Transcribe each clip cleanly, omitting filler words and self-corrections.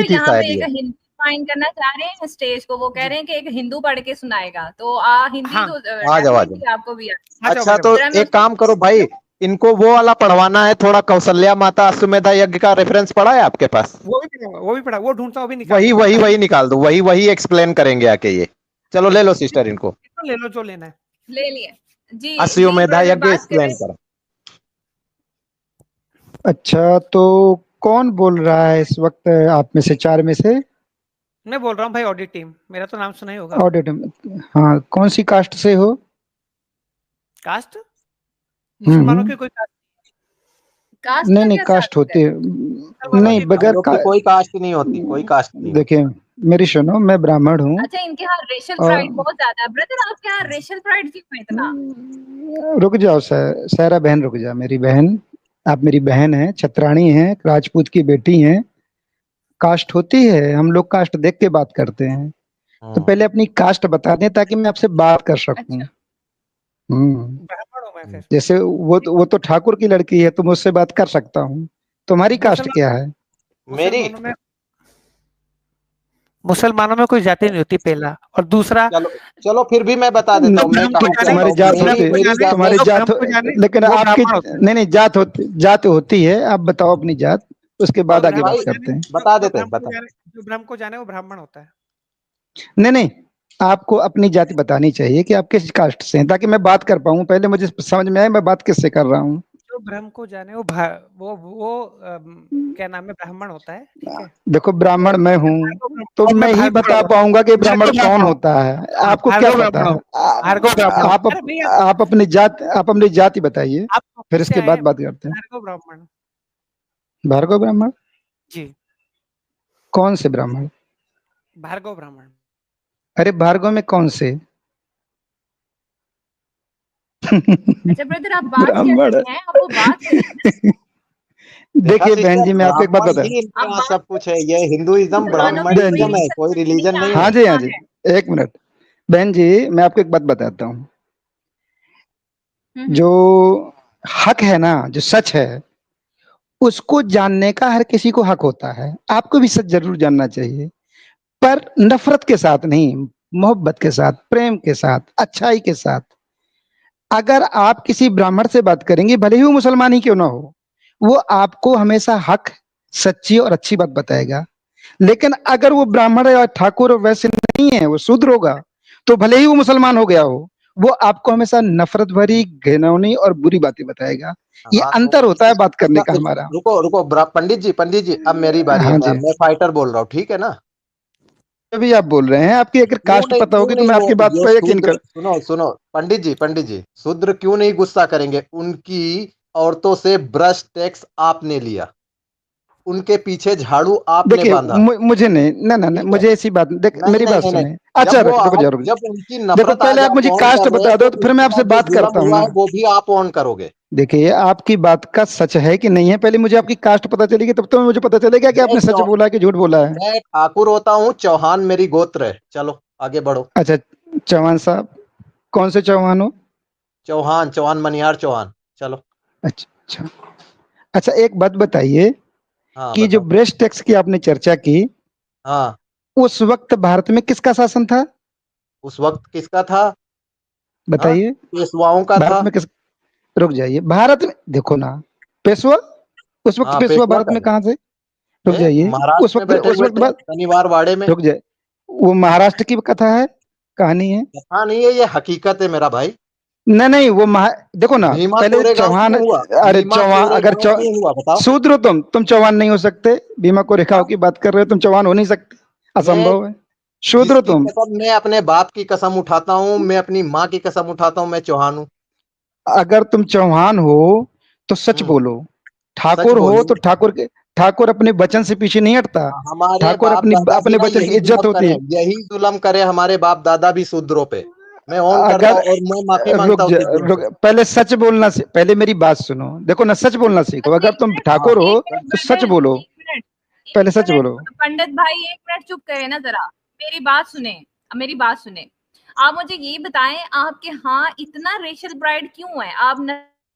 की थी यहाँ पे शायद एक ये। हिंदू फाइन करना चाह रहे हैं स्टेज को, वो कह रहे हैं कि एक हिंदू पढ़ के सुनाएगा, तो हिंदी हाँ, तो आ जाओ आ जाओ। डेफिनेटली आपको भी आ जाओ अच्छा मेरे तो जरा मैं एक काम करो भाई, इनको वो वाला पढ़वाना है, थोड़ा कौशल्या माता अश्वमेधा यज्ञ का रेफरेंस पड़ा है आपके पास? वो भी पढ़ा, वो भी पढ़ा, वो ढूंढता हूँ, अभी निकाल वही दूंगा। वही वही निकाल दो, वही वही एक्सप्लेन करेंगे आके ये। चलो ले लो सिस्टर इनको, ले लो जो लेना है। ले लिए जी। अश्वमेधा ब्रदर यज्ञ बात एक्सप्लेन करें। करो। अच्छा तो कौन बोल रहा है इस वक्त आप में से, चार में से? मैं बोल रहा हूँ भाई, ऑडिट टीम, मेरा तो नाम सुना ही होगा। ऑडिट, हाँ, कौन सी कास्ट से हो? कास्ट? मुसलमानों हम्म, की कोई कास्ट? कास्ट नहीं का नहीं, क्या कास्ट ताल्लुक होती है? है, मुसलमानों नहीं की बगैर लोग की कोई कास्ट नहीं होती, कोई कास्ट नहीं होती। देखिए मेरी सुनो, मैं ब्राह्मण हूँ अच्छा, इनके यहाँ रेशियल और प्राइड बहुत ज्यादा है। ब्रदर आपके यहाँ रेशियल प्राइड क्यों है इतना? रुक जाओ सारा बहन, रुक जा मेरी बहन, आप मेरी बहन है, छत्राणी है, राजपूत की बेटी है। कास्ट होती है, हम लोग कास्ट देख के बात करते हैं, तो पहले अपनी कास्ट बता दें ताकि मैं आपसे बात कर सकूं। अच्छा, ब्राह्मण हूँ मैं फिर। जैसे वो तो ठाकुर की लड़की है, तो मुझसे बात कर सकता हूँ। तुम्हारी कास्ट मुसलमान, क्या है? मेरी मुसलमानों में कोई जाति नहीं होती, पहला। और दूसरा, चलो चलो फिर भी मैं बता देता हूँ, मैं ब्रह्म को कहाँ से जाने, आता तुम्हारी हूँ। जात मेरी होती, मेरी जात तुम्हारी जो जात ब्रह्म को जाने, लेकिन वो आपकी ब्राह्मण होता है। नहीं नहीं, जात होती है। आप बताओ अपनी जात, उसके बाद आगे बात करते हैं। बता देते हैं, बता। जो ब्रह्म को जाने वो ब्राह्मण होता है। नहीं नहीं, आपको अपनी जाति बतानी चाहिए कि आप किस कास्ट से हैं, ताकि मैं बात कर पाऊँ। पहले मुझे समझ में आए मैं बात किससे कर रहा हूँ। जो ब्रह्म को जाने वो क्या नाम है, ब्राह्मण होता है, ठीक है। देखो ब्राह्मण मैं हूँ, तो और मैं ही बता पाऊंगा कि ब्राह्मण कौन होता है। आपको क्या पता है? भार्गव ब्राह्मण। अरे भैया, आप अपनी जाति बताइए, आप फिर किससे इसके आए बाद हैं? बात करते हैं। भार्गव ब्राह्मण भार्गव ब्राह्मण? जी, कौन से ब्राह्मण? भार्गव ब्राह्मण। अरे भार्गव में कौन से? अच्छा ब्रदर आप बात ब्राह्मण। कैसे हैं? आप वो बात करिए। देखिए बहन जी, मैं आपको एक बात ब्राह्मण बता, ही इनके यहाँ सब कुछ है, ये हिंदुइज्म मुसलमानों में बहन जी, ब्राह्मणिज्म है, कोई रिलीजन नहीं हाँ है। जी हाँ जी, एक मिनट बहन जी, मैं आपको एक बात बताता हूँ। जो हक है ना, जो सच है, उसको जानने का हर किसी को हक होता है। आपको भी सच जरूर जानना चाहिए, पर नफरत के साथ नहीं, मोहब्बत के साथ, प्रेम के साथ, अच्छाई के साथ। अगर आप किसी ब्राह्मण से बात करेंगे, भले ही वो मुसलमान ही क्यों ना हो, वो आपको हमेशा हक, सच्ची और अच्छी बात बताएगा। लेकिन अगर वो ब्राह्मण या ठाकुर वैसे नहीं है, वो शूद्र होगा, तो भले ही वो मुसलमान हो गया हो, वो आपको हमेशा नफरत भरी, घिनौनी और बुरी बातें बताएगा। ये हाँ अंतर होता है बात करने का हमारा। रुको रुको पंडित जी अब मेरी बारी है, हाँ जी, मैं फाइटर बोल रहा हूँ, ठीक है ना? अभी आप बोल रहे हैं, आपकी अगर कास्ट पता होगी तो मैं आपकी बात ये पर यकीन शूद्र, कर। सुनो पंडित जी शूद्र क्यों नहीं गुस्सा करेंगे? उनकी औरतों से ब्रश टैक्स आपने लिया, उनके पीछे झाड़ू आपने देखिए बांधा, मुझे नहीं, ना ना ना, ठीक है? मुझे ऐसी बात देख, नहीं मेरी नहीं बात नहीं नहीं, सुने। अच्छा रुक जाओ। जब उनकी देखो नफरत आ पहले जाए आप मुझे ऑन कास्ट कर रहे बता हैं, दो, तो तो फिर मैं उनके आपसे साथ जो बात जुल्म करता हूँ हुआ ना। है वो भी आप ऑन करोगे। देखिए आपकी बात का सच है कि नहीं है, पहले मुझे आपकी कास्ट पता चलेगी, तब तो मुझे पता चलेगा कि आपने सच बोला है कि झूठ बोला है। मैं ठाकुर होता हूँ, चौहान मेरी गोत्र है। चलो आगे बढ़ो। अच्छा, चौहान साहब, कौन से चौहान हो? चौहान मनिहार चौहान। चलो अच्छा, अच्छा एक बात बताइए हाँ कि जो बताओ। ब्रेस्ट टैक्स की आपने चर्चा की, हाँ, उस वक्त भारत में किसका शासन था? उस वक्त किसका था? हाँ, बताइए। पेशवाओं का भारत था। में किस, रुक जाइए, भारत में देखो ना, पेशवा, उस वक्त हाँ पेशवा पेशवा भारत का में है। कहाँ से? रुक जाइए, उस महाराष्ट्र में वक्त, बैठे उस हुए वक्त थे बाद, शनिवार वाड़े में। रुक जाए, वो महाराष्ट्र की कथा है, कहानी है? हाँ नहीं है, ये हकीकत है मेरा भाई। नहीं नहीं, वो देखो ना, भीमा पहले कोरेगांव चौहान, क्यों हुआ? अरे भीमा चौहान, अगर कोरेगांव क्यों हुआ बताओ? शूद्र हो तुम चौहान नहीं हो सकते। भीमा को रेखाओं की बात कर रहे हो, तुम चौहान हो नहीं सकते, मैं असंभव है। शूद्र हो जिसकी तुम। कसम, मैं अपने बाप की कसम उठाता हूँ, मैं अपनी माँ की कसम उठाता हूँ, मैं चौहान हूँ। अगर तुम चौहान हो तो सच बोलो, सच ठाकुर हो तो बोलूं? ठाकुर अपने वचन से पीछे नहीं हटता। हमारे ठाकुर बाप अपनी दादा भी अपने ना वचन की यही इज्जत जुल्म होती करे, है। हमारे बाप दादा भी शूद्रों पे। मैं ऑन करता अगर हूँ और मैं माफी मांगता हूँ शूद्रों से। पहले सच बोलना पहले मेरी बात सुनो, देखो ना, सच बोलना सीखो। अच्छा अगर एक तुम मिनट, ठाकुर हो एक मिनट तो सच ब्रदर, बोलो, पहले सच बोलो। पंडित भाई एक मिनट चुप करे ना जरा, मेरी बात सुने, मेरी बात सुने। आप मुझे ये बताएं, आपके यहाँ इतना रेशियल प्राइड क्यों है? आप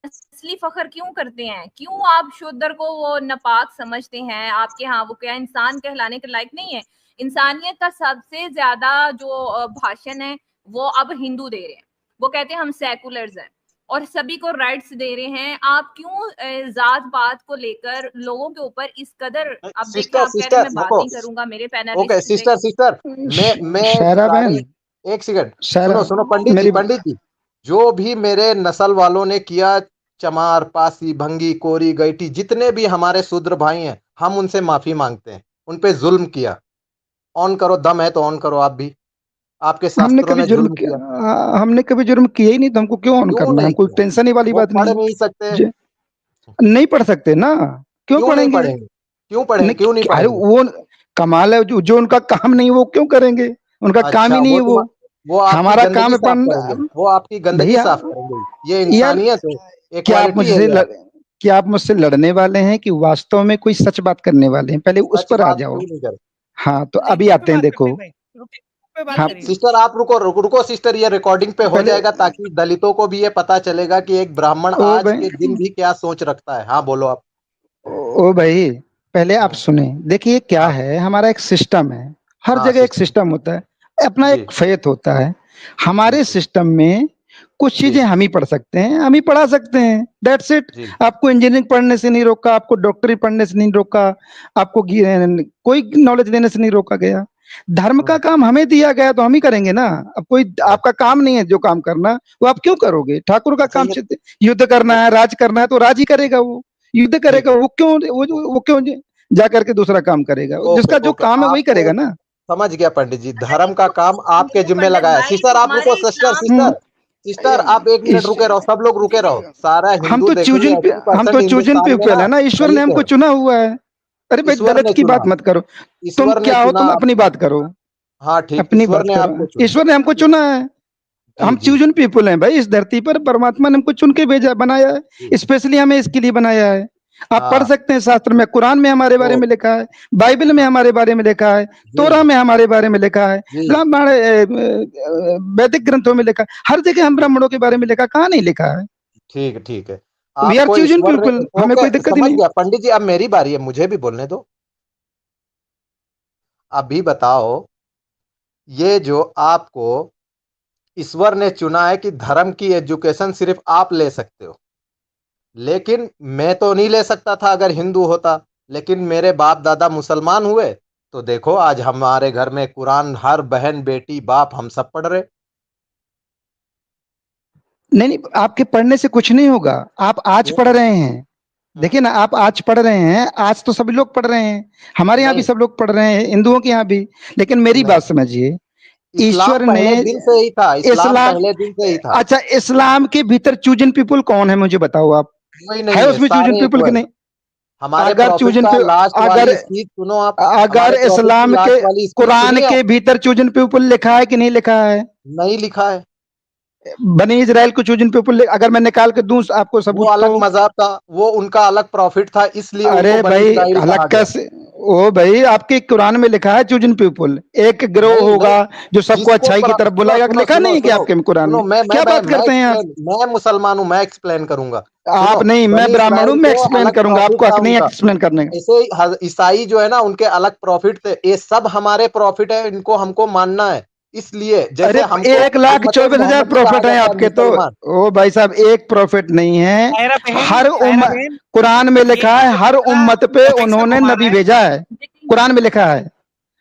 असली फख्र क्यों करते हैं, क्यों आप शूद्र को वो नापाक समझते हैं, आपके यहाँ वो क्या इंसान कहलाने के लायक नहीं है। इंसानियत का सबसे ज्यादा जो भाषण है वो अब हिंदू दे रहे हैं, वो कहते हैं हम सेकुलर्स हैं और सभी को राइट्स दे रहे हैं। आप क्यों जात पात को लेकर लोगों के ऊपर इस कदर, अब देखिए सिस्टर आप कह रहे हैं सिस्टर मैं बात रुको, नहीं करूंगा, मेरे ओके पैनलिस्ट सिस्टर सिस्टर मैं शायरा बहन, एक सेकंड शायरा सुनो सुनो पंडित जी जो भी मेरे नस्ल वालों ने किया, चमार पासी भंगी कोरी गैटी जितने भी हमारे शूद्र भाई हैं, हम उनसे माफी मांगते हैं, उन पे जुल्म किया। ऑन करो, दम है तो ऑन करो आप भी, आपके हमने शास्त्रों कभी ने जुर्म जुल्म किया। किया? हमने कभी जुर्म किया ही नहीं, तो हमको क्यों ऑन क्यों करना है? नहीं कोई किया? टेंशन ही वाली वो बात पढ़ नहीं। नहीं सकते? नहीं पढ़ सकते ना, क्यों क्यों नहीं पढ़ेंगे? पढ़ेंगे? क्यों पढ़ेंगे? नहीं, क्यों नहीं अरे पढ़ेंगे? वो कमाल है, जो उनका काम नहीं वो क्यों करेंगे? उनका काम अच्छा, ही नहीं है वो। वो आपकी हमारा गंदगी काम है साफ करेंगे, पढ़ना। वो आपकी गंदगी भैया साफ करेंगे। ये यार, इंसानियत है, क्या आप इक्वालिटी है मुझसे यार। क्या आप मुझसे लड़ने वाले हैं कि वास्तव में कोई सच बात करने वाले हैं? पहले उस सच पर आ बात जाओ। क्यों नहीं करे? हाँ, तो नहीं, अभी मुझ पे आते हैं, बात देखो। करते हैं भाई, रुकिए, मुझ पे बात हाँ, करिए। सिस्टर आप रुको सिस्टर, ये रिकॉर्डिंग पे हो पहले जाएगा ताकि दलितों को भी ये पता चलेगा कि एक ब्राह्मण ओ आज भाई, के दिन भी क्या सोच रखता है। हाँ बोलो आप। ओ भाई, पहले आप सुने। देखिए क्या हाँ है, हमारा एक सिस्टम है, हर हाँ जगह एक सिस्टर सिस्टम होता है, अपना जी एक फेथ होता है। जी हमारे जी सिस्टम में कुछ जी चीजें हम ही पढ़ सकते हैं, हम ही पढ़ा सकते हैं, दैट्स इट। जी आपको इंजीनियरिंग पढ़ने से नहीं रोका, आपको डॉक्टरी पढ़ने से नहीं रोका, आपको कोई नॉलेज देने से नहीं रोका गया। धर्म का काम हमें दिया गया तो हम ही करेंगे ना। अब कोई आपका काम नहीं है जो काम करना, वो आप क्यों करोगे? ठाकुर का अच्छा काम ये युद्ध करना है, राज करना है, तो राज ही करेगा वो, युद्ध जी करेगा। वो क्यों जा करके दूसरा काम करेगा? ओके जिसका जो ओके काम है वही आपको करेगा ना। समझ गया पंडित जी, अच्छा धर्म का देखो, काम आपके देखो जिम्मे पंडित लगा है। भाई सिस्टर आप रुको, हमारे सिस्टर इस्लाम हम्म, सिस्टर सिस्टर आप एक मिनट इस- रुके रहो, सब लोग रुके रहो। सारा हम हिंदू तो देखेंगे, हम 80% तो चूजन हिंदुस्तान में पीपल ना है ना, ईश्वर ने दलित हमको है। चुना हुआ है। अरे भाई, ईश्वर दलित ने की चुना, बात मत करो। तुम ईश्वर ने क्या हो? चुना तुम अपनी आपको। बात करो, हाँ ठीक, अपनी ईश्वर बात ने करो। आपको चुना। ईश्वर ने हमको चुना है। जी हम जी चूजन पीपल हैं भाई, इस धरती पर परमात्मा ने हमको चुन के भेजा, बनाया जी है, स्पेशली हमें इसके लिए बनाया है। आप पढ़ हाँ सकते हैं, शास्त्र में, कुरान में हमारे बारे ओ में लिखा है, बाइबल में हमारे बारे में लिखा है, जी तोरा में हमारे बारे में लिखा है, जी ब्राह्मण वैदिक ग्रंथों में लिखा है, हर जगह हम ब्राह्मणों के बारे में लिखा, कहाँ नहीं लिखा है? ठीक है। वी आर आपको चूजन ईश्वर ने, पीपल, हमें ओके कोई दिक्कत ही समझ नहीं। गया पंडित जी, अब मेरी बारी है, मुझे भी बोलने दो। अभी बताओ, ये जो आपको ईश्वर ने चुना है कि धर्म की एजुकेशन सिर्फ आप ले सकते हो, लेकिन मैं तो नहीं ले सकता था अगर हिंदू होता, लेकिन मेरे बाप दादा मुसलमान हुए तो देखो आज हमारे घर में कुरान हर बहन बेटी बाप हम सब पढ़ रहे। नहीं, आपके पढ़ने से कुछ नहीं होगा। आप आज क्यों? पढ़ रहे हैं, देखिए ना, आप आज पढ़ रहे हैं, आज तो सभी लोग पढ़ रहे हैं, हमारे यहाँ भी नहीं सब लोग पढ़ रहे हैं, हिंदुओं के यहाँ भी। लेकिन मेरी नहीं, बात समझिए, इस्लाम ईश्वर ने पहले दिन से ही था, इस्लाम इस्लाम, पहले दिन से ही था। अच्छा, इस्लाम के भीतर चूजन पीपल कौन है मुझे बताओ आप? कोई है नहीं है, उसमें चूजन सारे पीपल इक्वल कि है। नहीं? हमारे अगर प्रॉफिट चूजन का पे लास्ट अगर वाली स्पीच सुनो आप, अगर हमारे प्रॉफिट की इस्लाम के लास्ट वाली स्पीच कुरान सुनी है? के भीतर चूजन पीपल लिखा है कि नहीं लिखा है? नहीं लिखा है। बनी इजराइल को चूजन पीपल, अगर मैं निकाल के दूं आपको वो सबूत अलग तो? मजहब था, वो उनका अलग प्रॉफिट था, इसलिए उनको अरे बनी भाई, इस्राइल कहा अलग गया। कैसे? ओ भाई, आपके कुरान में लिखा है चूजन पीपल, एक गिरोह नहीं नहीं, होगा जो सबको जिसको अच्छाई की तरफ सुनो बुलाएगा, सुनो लिखा सुनो नहीं है कि सुनो आपके कुरान सुनो, में? क्या बात करते हैं आप? मैं मुसलमान हूं, मैं एक्सप्लेन करूंगा। सुनो, आप नहीं, मैं बनी ब्राह्मण हूं, इस्राइल मैं को एक्सप्लेन अलग करूंगा, प्रॉफिट आपको था हक नहीं है उनका। एक्सप्लेन करने का। ऐसे ही ईसाई जो है ना, उनके अलग प्रॉफिट थे। ये सब हमारे प्रॉफिट है, इनको हमको मानना है। इसलिए अरे, जैसे हमको 1,24,000 मोहम्मदी कहा प्रॉफिट हैं जाता है, आपके तो। मुसलमान। ओ भाई साहब, एक प्रॉफिट नहीं है, शायरा बहन, हर शायरा बहन, कुरान में ये लिखा है, हर बड़ा उम्मत पे एफएक्स उन्होंने को मार नबी रहा है। भेजा है, कुरान में लिखा है,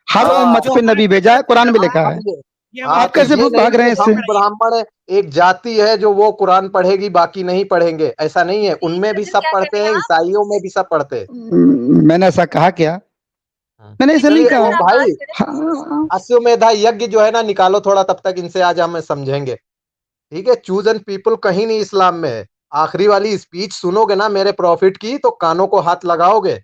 हर उम्मत जो पे हमारे नबी पेट भेजा में है, पैदा कुरान में हुआ लिखा है, है। ये हाँ हमारे आप तो पेट कैसे में ये पैदा नहीं भाग रहे हैं कि हम इससे? हुआ है। ब्राह्मण है, एक जाति है जो वो कुरान पढ़ेगी बाकी नहीं पढ़ेंगे, ऐसा नहीं है। उनमें भी ब्रदर सब क्या कह पढ़ते रहे हैं, हैं आप? ईसाइयों में भी सब पढ़ते हैं। मैंने ऐसा कहा क्या? मैंने ऐसा नहीं चलिए ब्रदर वो कहा। आप बात भाई, करें। हाँ, अश्वमेधा यज्ञ जो है ना, निकालो थोड़ा, तब तक इनसे आज हम समझेंगे। ठीक है, चूज एंड पीपल कहीं नहीं इस्लाम में है। आखिरी वाली स्पीच सुनोगे ना मेरे प्रॉफिट की, तो कानों को हाथ लगाओगे,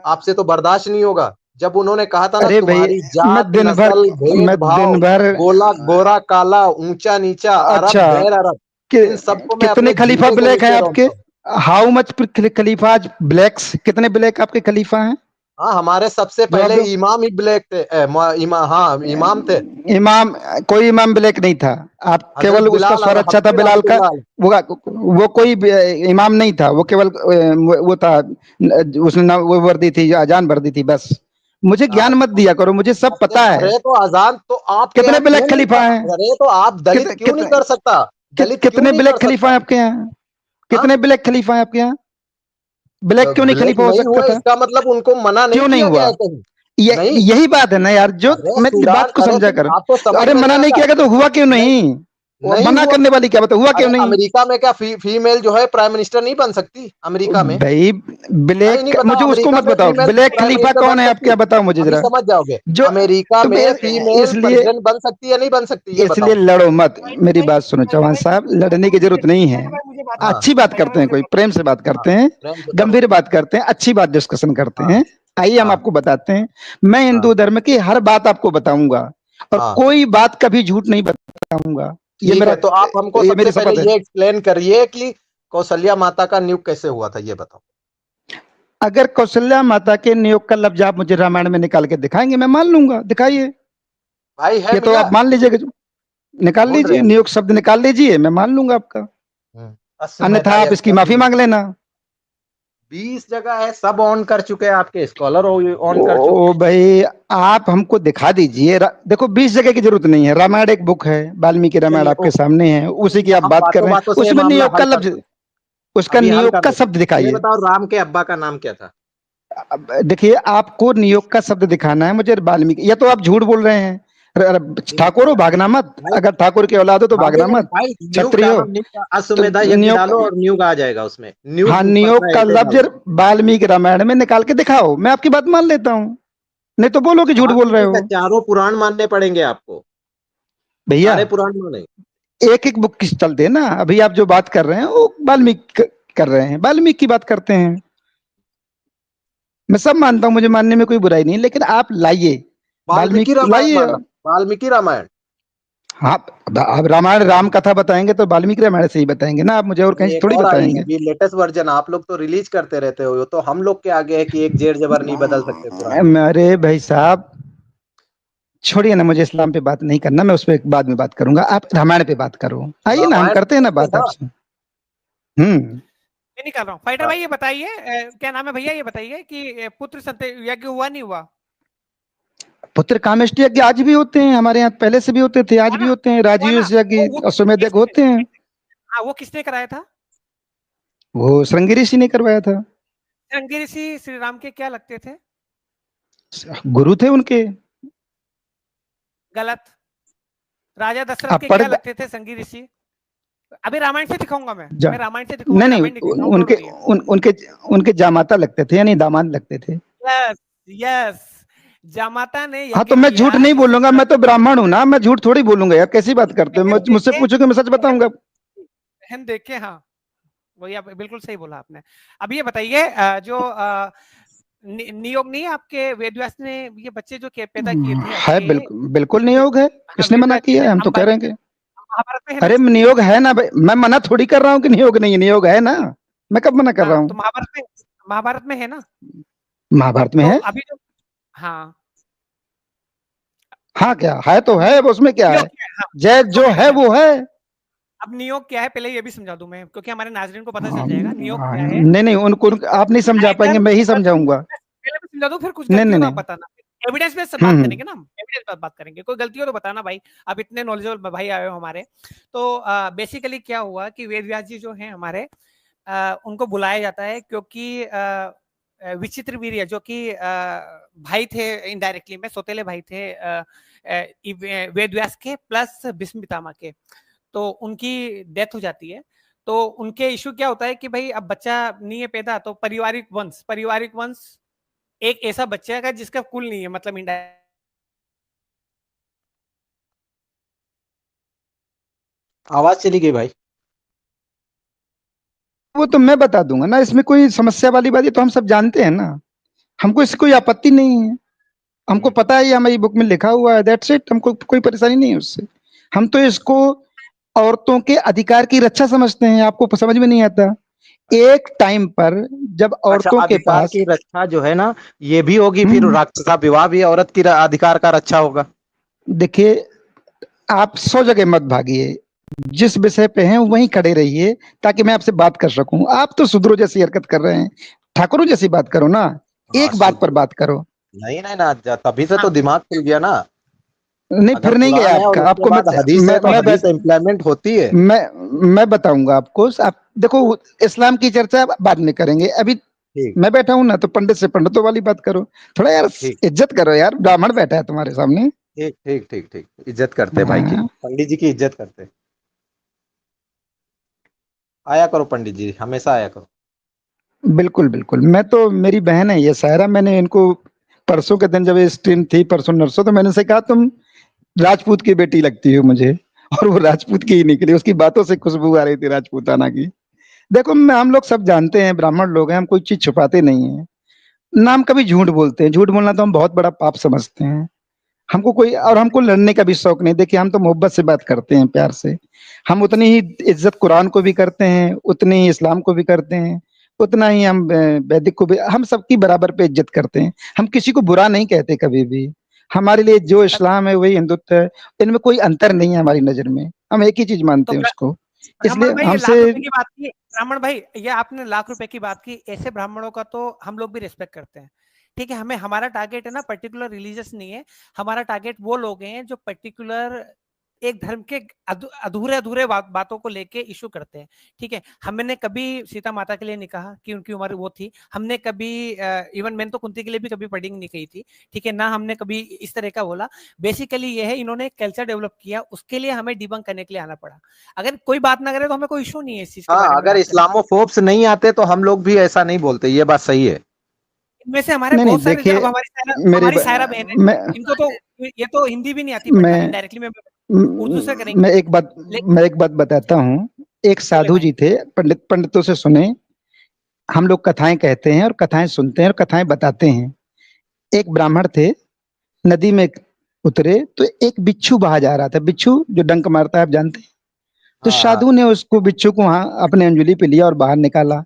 आपसे तो बर्दाश्त नहीं होगा। जब उन्होंने कहा था ना, अरे भाई, तुम्हारी जात नस्ल मैं भेदभाव, दिन भर गोला गोरा काला ऊंचा नीचा अरब अच्छा, गैर अरब, इन सबको मैं कितने अपने खलीफा जीने के ब्लैक हैं नीचे आपके? रखता हूँ। हाउ मच खलीफा ब्लैक्स, कितने ब्लैक आपके खलीफा हैं? हाँ, हमारे सबसे जवाब पहले दो। इमाम ही ब्लैक थे, हाँ इमाम थे। इमाम, कोई इमाम ब्लैक नहीं था। आप हजरत केवल उसका बिलाल स्वर और अच्छा था हबीब बिलाल का, अब्दुल्लाह। वो कोई इमाम नहीं था, वो केवल वो था, उसने वो वर्दी थी, अजान वर्दी थी बस। मुझे ज्ञान मत दिया करो, मुझे सब पता है। अरे तो अजान तो आपके कितने यहाँ क्यों ब्लैक नहीं खलीफा हैं? अरे तो आप दलित क्यों नहीं कर सकता? दलित क्यों कितने नहीं कर ब्लैक खलीफा सकता? हैं आपके यहाँ? हाँ, कितने ब्लैक खलीफा हैं आपके यहाँ? ब्लैक क्यों नहीं ब्लैक खलीफा हो नहीं सकता हुए था? इसका मतलब उनको मना नहीं क्यों नहीं किया गया हुआ? है कहीं। ये नहीं, यही बात है ना यार, जो अरे मेरी बात को अरे समझा तुम करो। आपको समझ अरे में नहीं मना नहीं आता। किया गया तो हुआ क्यों नहीं, नहीं? नहीं मना हुआ। करने वाली क्या बात है, हुआ क्यों अरे नहीं? अमेरिका में क्या फीमेल जो है प्राइम मिनिस्टर नहीं बन सकती अमेरिका में? भाई नहीं नहीं, ब्लैक, मुझे बताओ उसको अमेरिका मत में बताओ, फीमेल ब्लैक प्राइम खलीफा मिनिस्टर कौन बन है सकती आपके, है? आप बताओ मुझे अभी जरा। समझ जाओगे। जो अमेरिका तो में फीमेल इसलिए प्रेसिडेंट बन सकती है नहीं बन सकती, ये इसलिए बताओ। लड़ो मत। मेरी बात सुनो फाइटर चौहान भाई, साहब, लड़ने की जरूरत नहीं है। फाइटर भाई मुझे बात हाँ करने अच्छी दो, बात फाइटर भाई करते हैं, मुझे कोई बात प्रेम से बात हाँ, करते हैं, प्रेम से करो। गंभीर बात करते हैं, अच्छी बात डिस्कशन करते हाँ हैं। आइए हम हाँ आपको बताते हैं। मैं हाँ हिंदू धर्म की हर बात आपको बताऊंगा, और हाँ। कोई बात कभी झूठ नहीं बताऊंगा। ये ठीक मेरा, है, तो आप हमको ये सबसे मेरी पहले शपथ है। ये एक्सप्लेन करिए कि कौशल्या माता का नियुग कैसे हुआ था, ये बताओ। अगर कौशल्या माता के नियोग का लफ्ज आप मुझे रामायण में निकाल के दिखाएंगे, मैं मान लूंगा, दिखाइए। भाई है ये तो मिला? आप मान लीजिएगा, निकाल ढूंढ रहे लीजिए, हैं। नियोग शब्द निकाल लीजिए, मैं मान लूंगा आपका। अश्वमेधा अन्यथा आप इसकी यज्ञ माफी मांग लेना। 20 जगह है, सब ऑन कर चुके हैं, आपके स्कॉलर ऑन कर चुके ओ हैं। भाई, आप हमको दिखा दीजिए। देखो 20 जगह की जरूरत नहीं है, रामायण एक बुक है, वाल्मीकि रामायण चलिए आपके ओके, सामने है, उसी की आप हम बात कर बातों रहे हैं, बातों से ये उसमें मामला नियोग का हल कर लफ्ज, सकते, उसका अभी हल नियोग कर का देते हैं। शब्द ये दिखाइए। बताओ, राम के अब्बा का नाम क्या था? अब देखिए, आपको नियोग का शब्द दिखाना है मुझे, वाल्मीकि, या तो आप झूठ बोल रहे हैं। ठाकुर हो, भागना मत। भाई अगर ठाकुर की औलाद हो तो भागना भागेगा नहीं मत। भाई, न्यूग क्षत्रिय हो डालो, तो अश्वमेधा यज्ञ नियोग, डालो और न्यूग आ जाएगा उसमें, हाँ, न्यूग नियोग पढ़ना है का ऐसे लफ्ज डालो। वाल्मीकि रामायण में निकाल के दिखाओ, मैं आपकी बात मान लेता हूँ। नहीं तो बोलो कि झूठ बोल रहे वाल्मीकि का हो। चारों पुराण मानने पड़ेंगे आपको, भैया सारे पुराण माने। एक एक बुक किस चलते हैं ना, अभी आप जो बात कर रहे हैं वो वाल्मीकि कर रहे हैं, वाल्मीकि की बात करते हैं। मैं सब मानता हूँ, मुझे मानने में कोई बुराई नहीं, लेकिन आप लाइए, वाल्मीकि वाल्मीकि रामायण लाइए। मानो, वाल्मीकि रामायण। हाँ, अब रामायण राम कथा बताएंगे तो वाल्मीकि रामायण से ही बताएंगे ना, आप मुझे और कहीं नहीं, से एक थोड़ी और आई है बताएंगे। अभी लेटेस्ट वर्जन, आप लोग तो रिलीज करते रहते हो, तो हम लोग के आगे है कि एक जेर जबर नहीं बदल सकते पुराण। अरे भाई साहब, छोड़िए ना, मुझे इस्लाम पे बात नहीं करना, मैं उस पर बाद में बात करूंगा, आप रामायण पे बात करो। आइए ना, हम रामायण करते हैं ना करते बात हैं। आपसे। हम्म। मैं निकाल रहा हूँ। फाइटर भाई ये बताइए, क्या नाम है भैया, ये बताइए कि पुत्र संतान यज्ञ हुआ नहीं हुआ? पुत्र कामेष्टि यज्ञ आज भी होते हैं हमारे यहाँ, पहले से भी होते थे, आज हुआ भी ना, होते हैं, हुआ ना। राजयूष यज्ञ, वो अश्वमेध यज्ञ होते हैं। हाँ, वो किसने कराया था? वो श्रृंगी ऋषि ने करवाया था। श्रृंगी ऋषि श्री राम के क्या लगते थे? गुरु थे उनके। गलत। राजा दशरथ आप के पढ़, क्या लगते थे श्रृंगी ऋषि? अभी रामायण से दिखाऊंगा जा, मैं रामायण से दिखाऊंगा, नहीं नहीं, रामायण दिखाऊंगा, उनके डोंट वरी। उनके उनके जामाता लगते थे, यानी दामाद लगते थे। यस, यस, जामाता ने हाँ यज्ञ तो मैं झूठ किया नहीं जिससे बोलूंगा, मैं तो ब्राह्मण हूँ ना, मैं झूठ थोड़ी बोलूंगा यार, कैसी बात करते हो, बहन मुझसे देखे, पूछोगे मैं सच बहन बताऊंगा। बहन देखे, हाँ, वही आप बिल्कुल सही बोला आपने। अब ये बताइए, जो नियोग नहीं है आपके, वेदव्यास ने ये बच्चे जो पैदा किए थे है, आपके, बिल्कुल बिल्कुल नियोग है, हाँ, किसने मना वेदव्यास जी किया ने, है, हम तो कह रहे हैं कि महाभारत में है ना अरे इसकी? नियोग है ना भाई, मैं मना थोड़ी कर रहा हूँ कि नियोग नहीं है, नियोग है ना, मैं कब मना कर रहा हाँ, तो हूँ। महाभारत में है ना? महाभारत में तो है। अभी जो, हाँ, हाँ क्या है, तो अब है, अब उसमें क्या नियोग है, क्या है? हाँ, जय दो जो मिनट है में, वो है। अब नियोग क्या है पहले ये भी समझा दूं मैं, क्योंकि हमारे नाजरीन को पता हाँ, चल जाएगा नियोग क्या है। नहीं नहीं, उनको आप नहीं समझा पाएंगे, अगर मैं ही अगर समझाऊंगा। पहले मैं समझा दूं, फिर कुछ नहीं गलती नहीं हो तो आप नहीं। बताना, एविडेंस पे सब बात हम्म। करेंगे ना, हम एविडेंस पे बात करेंगे, कोई गलती हो तो बताना भाई, आप इतने नॉलेजेबल भाई आए हो हमारे। तो बेसिकली क्या हुआ कि वेद व्यास जी जो हैं हमारे, उनको बुलाया जाता है क्योंकि विचित्र वीर्य जो कि भाई थे, इनडायरेक्टली में सौतेले भाई थे वेद व्यास के प्लस भीष्म पितामह के, तो उनकी डेथ हो जाती है। तो उनके इशू क्या होता है कि भाई अब बच्चा नहीं है पैदा, तो पारिवारिक वंश एक ऐसा बच्चा है जिसका कुल नहीं है, मतलब इंडिया। आवाज चली गई भाई। वो तो मैं बता दूंगा ना, इसमें कोई समस्या वाली बात है, तो हम सब जानते हैं ना, हमको इससे कोई आपत्ति नहीं है, हमको पता है, ये हमारी बुक में लिखा हुआ है, दैट्स इट, हमको कोई परेशानी नहीं है उससे। हम तो इसको औरतों के अधिकार की रक्षा समझते हैं, आपको समझ में नहीं आता। एक टाइम पर जब अच्छा, औरतों के अधिकार पास की रक्षा जो है ना, ये भी होगी, फिर राक्षसा विवाह भी औरत की अधिकार का रक्षा होगा। देखिए, आप 100 जगह मत भागिए, जिस विषय पे हैं वहीं खड़े रहिए ताकि मैं आपसे बात कर सकूं। आप तो सुधरो जैसी हरकत कर रहे हैं, ठाकुरों जैसी बात करो ना, हाँ, एक बात पर बात करो। नहीं नहीं ना, तभी से तो हाँ। दिमाग खुल गया ना। नहीं, अगर फिर नहीं गया कुरान है और आपका, उसके आपको बाद हदीस है, तो मैं हदीस इम्प्लीमेंट होती है। मैं बताऊंगा आपको। आप देखो, इस्लाम की चर्चा बाद में करेंगे, अभी ठीक मैं बैठा हूं ना, तो पंडित से पंडितों वाली बात करो। थोड़ा यार ठीक इज्जत करो यार, ब्राह्मण बैठा है तुम्हारे सामने। ठीक ठीक ठीक ठीक, इज्जत करते हैं भाई की, हाँ, पंडित जी की इज्जत करते हैं। आया करो पंडित जी, हमेशा आया करो। बिल्कुल बिल्कुल। मैं तो, मेरी बहन है ये सायरा, मैंने इनको परसों के दिन जब ये स्ट्रीम थी, परसों नरसों, तो मैंने से कहा तुम राजपूत की बेटी लगती हो मुझे, और वो राजपूत की ही निकली, उसकी बातों से खुशबू आ रही थी राजपूताना की। देखो, हम लोग सब जानते हैं, ब्राह्मण लोग हैं, हम कोई चीज छुपाते नहीं है ना, हम कभी झूठ बोलते हैं। झूठ बोलना तो हम बहुत बड़ा पाप समझते हैं। हमको कोई, और हमको लड़ने का भी शौक नहीं। देखिए, हम तो मोहब्बत से बात करते हैं, प्यार से। हम उतनी ही इज्जत कुरान को भी करते हैं, उतनी ही इस्लाम को भी करते हैं, उतना ही हम वैदिक को भी, हम सबकी बराबर पे इज्जत करते हैं। हम किसी को बुरा नहीं कहते कभी भी। हमारे लिए जो इस्लाम है वही हिंदुत्व है, इनमें कोई अंतर नहीं है हमारी नजर में। हम एक ही चीज मानते तो हैं उसको, ब्राह्मण इसलिए भाई, ये हमसे। लाख रुपए की बात की, ब्राह्मण भाई ये आपने लाख रुपए की बात की, ऐसे ब्राह्मणों का तो हम लोग भी रिस्पेक्ट करते हैं। ठीक है, हमें, हमारा टारगेट है ना पर्टिकुलर रिलीजियस नहीं है, हमारा टारगेट वो लोग हैं जो पर्टिकुलर एक धर्म के अधूरे अधूरे बातों को लेके इशू करते हैं। ठीक है, हमने कभी सीता माता के लिए नहीं कहा कि उनकी उम्र वो थी, हमने कभी इवन मैंने तो कुंती के लिए भी कभी पढ़ी नहीं कही थी। ठीक है ना, हमने कभी इस तरह का बोला। बेसिकली ये है, इन्होंने कल्चर डेवलप किया, उसके लिए हमें डिबंक करने के लिए आना पड़ा। अगर कोई बात ना करे तो हमें कोई इशू नहीं है इस चीज के हाँ, बारे में अगर बात करने। इस्लामोफोब्स नहीं आते तो हम लोग भी ऐसा नहीं बोलते, ये बात सही है। इनमें से हमारे नहीं नहीं, बहुत सारे, देखिए, अब मेरे हमारी सायरा बहन है, मैं इनको तो ये तो हिंदी भी नहीं आती पढ़ना, मैं इनडायरेक्टली में उर्दू से करेंगे। मैं एक बात, लेकिन मैं एक बात बताता हूँ। एक बोले साधु भाई। जी थे, पंडितों से सुने। हम लोग कथाएं कहते हैं और कथाएं सुनते हैं और कथाएं बताते हैं। एक ब्राह्मण थे, नदी में उतरे तो एक बिच्छू बहा जा रहा था। बिच्छू जो डंक मारता है, आप जानते हैं। तो हाँ हाँ। साधु ने उसको, बिच्छू को, वहां अपने अंजुली पे लिया और बाहर निकाला।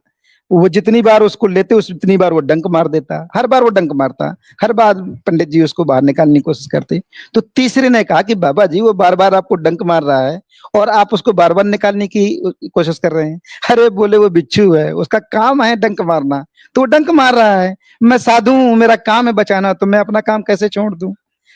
वो जितनी बार उसको लेते, उस उतनी बार वो डंक मार देता, हर बार वो डंक मारता, हर बार पंडित जी उसको बाहर निकालने की कोशिश करते। तो तीसरे ने कहा कि बाबा जी, वो बार बार आपको डंक मार रहा है और आप उसको बार बार निकालने की कोशिश कर रहे हैं। अरे बोले, वो बिच्छू है, उसका काम है डंक मारना, तो वो डंक मार रहा है। मैं साधु हूं, मेरा काम है बचाना, तो मैं अपना काम कैसे छोड़ दूं?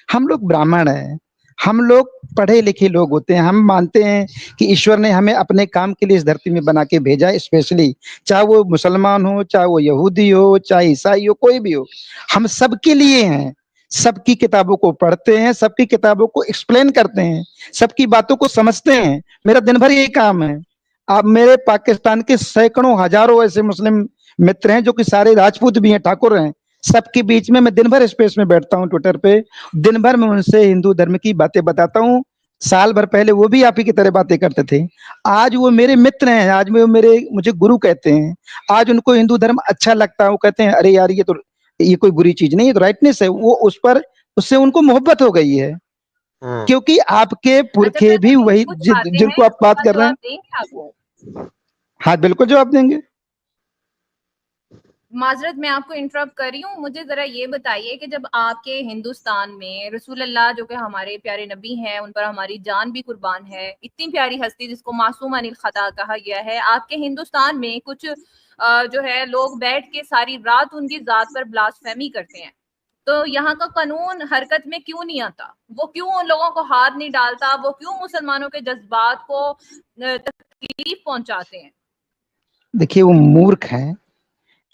हम लोग ब्राह्मण हैं, हम लोग पढ़े लिखे लोग होते हैं। हम मानते हैं कि ईश्वर ने हमें अपने काम के लिए इस धरती में बना के भेजा है, स्पेशली। चाहे वो मुसलमान हो, चाहे वो यहूदी हो, चाहे ईसाई हो, कोई भी हो, हम सबके लिए हैं। सबकी किताबों को पढ़ते हैं, सबकी किताबों को एक्सप्लेन करते हैं, सबकी बातों को समझते हैं। मेरा दिन भर यही काम है। आप, मेरे पाकिस्तान के सैकड़ों हजारों ऐसे मुस्लिम मित्र हैं जो कि सारे राजपूत भी हैं, ठाकुर हैं। सबके बीच में मैं दिन भर स्पेस में बैठता हूँ, ट्विटर पे। दिन भर मैं उनसे हिंदू धर्म की बातें बताता हूँ। साल भर पहले वो भी आप ही की तरह बातें करते थे, आज वो मेरे मित्र हैं, आज वो मुझे गुरु कहते हैं। आज उनको हिंदू धर्म अच्छा लगता है, वो कहते हैं अरे यार, ये कोई बुरी चीज नहीं, ये तो राइटनेस है। वो उस पर, उससे उनको मोहब्बत हो गई है, क्योंकि आपके अच्छा पुरखे ब्रदर, भी मुझे वही कुछ बातें हैं, जिनको आप बात उसका कर रहे जवाब हैं। देंगे आप? हाँ, बिल्कुल जवाब देंगे। माजरत, मैं आपको इंटरप्ट कर रही हूँ, मुझे जरा ये बताइए कि जब आपके हिंदुस्तान में रसूल अल्लाह जो कि हमारे प्यारे नबी हैं, उन पर हमारी जान भी कुर्बान है, इतनी प्यारी हस्ती जिसको मासूम अनिल खता कहा गया है, आपके हिंदुस्तान में कुछ जो है लोग बैठ के सारी रात उनकी जात पर ब्लास्फेमी करते हैं, तो यहाँ का कानून हरकत में क्यों नहीं आता? वो क्यों उन लोगों को हाथ नहीं डालता? वो क्यों मुसलमानों के जज्बात को तकलीफ पहुंचाते हैं? देखिए, वो मूर्ख हैं।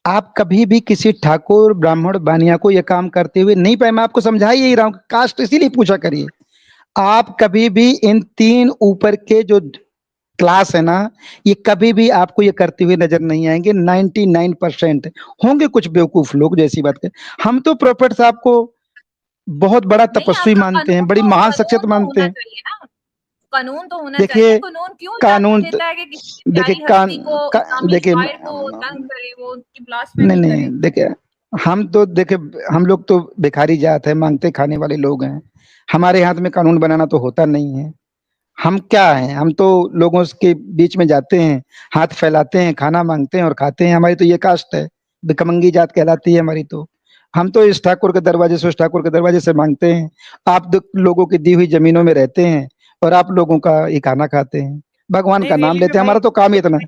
आप कभी भी किसी ठाकुर, ब्राह्मण, बानिया को यह काम करते हुए नहीं पाए। मैं आपको समझा ही रहा हूँ, कास्ट इसीलिए पूछा करिए। आप कभी भी इन तीन ऊपर के जो क्लास है ना, ये कभी भी आपको ये करते हुए नजर नहीं आएंगे। 99% होंगे कुछ बेवकूफ लोग जो ऐसी बात कर। हम तो प्रोफेट साहब को बहुत बड़ा नहीं, तपस्वी आपका मानते हैं, बड़ी महान शख्सियत कानून तो मानते होना हैं। चाहिए ना, कानून तो होना चाहिए। देखिए, कानून क्यों कानून इजाजत देता है कि किसी देखिए, प्यारी हस्ती को, इस्लामी देखिए, शायर को तंग करे, वो उनकी नहीं ब्लास्फेमी नहीं, करे? देखिए, हम तो देखिए, हम लोग तो भिखारी जात है, मांगते खाने वाले लोग हैं। हमारे हाथ में कानून बनाना तो होता नहीं है। हम क्या हैं? हम तो लोगों के बीच में जाते हैं, हाथ फैलाते हैं, खाना मांगते हैं और खाते हैं। हमारी तो ये कास्ट है, भिखमंगी जात कहलाती है हमारी तो। हम तो इस ठाकुर के दरवाजे से उस ठाकुर के दरवाजे से मांगते हैं। आप लोगों की दी हुई जमीनों में रहते हैं और आप लोगों का ये खाना खाते हैं, भगवान नहीं का नाम रियली में लेते हैं। भाई, हमारा तो काम ही इतना है।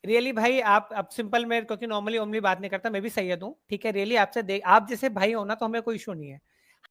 रियली भाई आप अब सिंपल में, क्योंकि नॉर्मली ओमली बात नहीं करता, मैं भी सही हूँ, ठीक है। रियली आपसे आप जैसे भाई हो ना, तो हमें कोई इशू नहीं है।